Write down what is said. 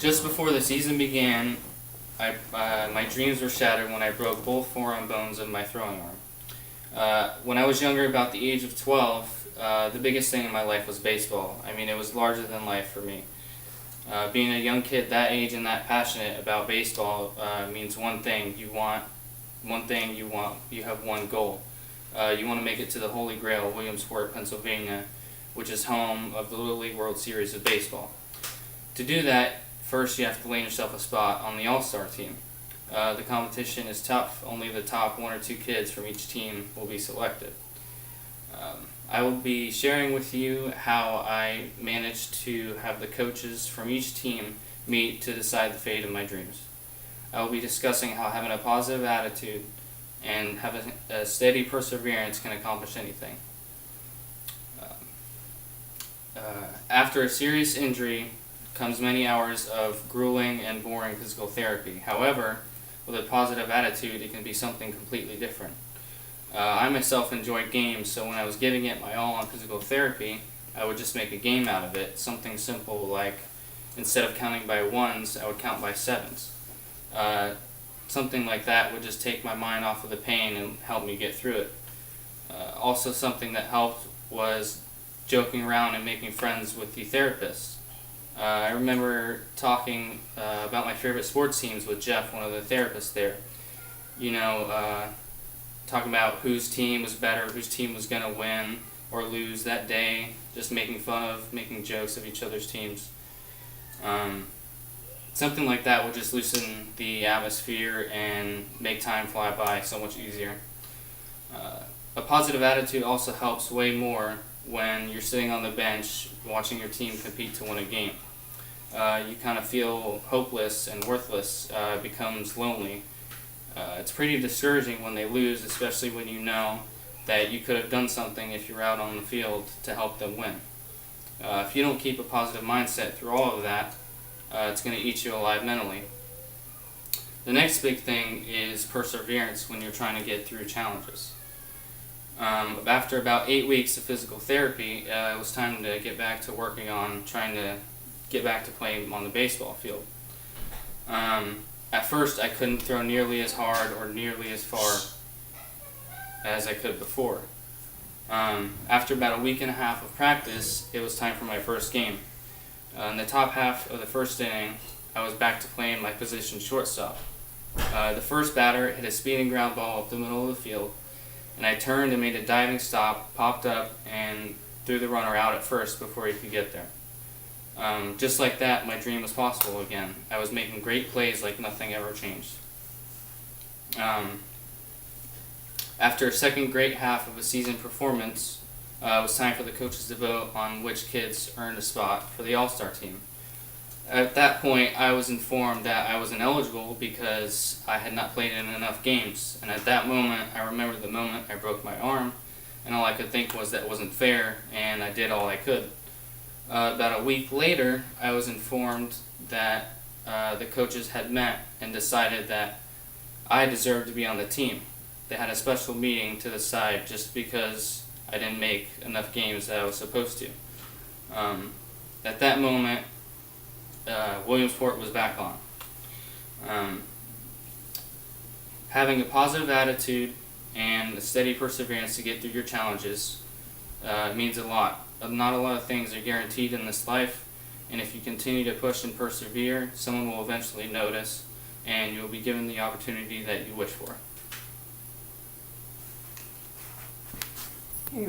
Just before the season began, my dreams were shattered when I broke both forearm bones of my throwing arm. When I was younger, about the age of 12, the biggest thing in my life was baseball. I mean, it was larger than life for me. Being a young kid that age and that passionate about baseball means one thing. You have one goal. You want to make it to the Holy Grail, Williamsport, Pennsylvania, which is home of the Little League World Series of Baseball. To do that, first you have to land yourself a spot on the All-Star team. The competition is tough. Only the top one or two kids from each team will be selected. I will be sharing with you how I managed to have the coaches from each team meet to decide the fate of my dreams. I will be discussing how having a positive attitude and having a steady perseverance can accomplish anything. After a serious injury comes many hours of grueling and boring physical therapy. However, with a positive attitude, it can be something completely different. I myself enjoyed games, so when I was giving it my all on physical therapy, I would just make a game out of it. Something simple like, instead of counting by ones, I would count by sevens. Something like that would just take my mind off of the pain and help me get through it. Also, something that helped was joking around and making friends with the therapist. I remember talking about my favorite sports teams with Jeff, one of the therapists there. Talking about whose team was better, whose team was going to win or lose that day, just making fun of, making jokes of each other's teams. Something like that would just loosen the atmosphere and make time fly by so much easier. A positive attitude also helps way more when you're sitting on the bench watching your team compete to win a game. You kind of feel hopeless and worthless, becomes lonely. It's pretty discouraging when they lose, especially when you know that you could have done something if you're out on the field to help them win. If you don't keep a positive mindset through all of that, it's going to eat you alive mentally. The next big thing is perseverance when you're trying to get through challenges. After about 8 weeks of physical therapy, it was time to get back to working on trying to get back to playing on the baseball field. At first, I couldn't throw nearly as hard or nearly as far as I could before. After about a week and a half of practice, it was time for my first game. In the top half of the first inning, I was back to playing my position shortstop. The first batter hit a speeding ground ball up the middle of the field, and I turned and made a diving stop, popped up, and threw the runner out at first before he could get there. Just like that, my dream was possible again. I was making great plays like nothing ever changed. After a second great half of a season performance, it was time for the coaches to vote on which kids earned a spot for the All-Star team. At that point, I was informed that I was ineligible because I had not played in enough games. And at that moment, I remembered the moment I broke my arm, and all I could think was that wasn't fair, and I did all I could. About a week later, I was informed that the coaches had met and decided that I deserved to be on the team. They had a special meeting to decide just because I didn't make enough games that I was supposed to. At that moment, Williamsport was back on. Having a positive attitude and a steady perseverance to get through your challenges means a lot. Not a lot of things are guaranteed in this life, and if you continue to push and persevere, someone will eventually notice, and you'll be given the opportunity that you wish for. Hey,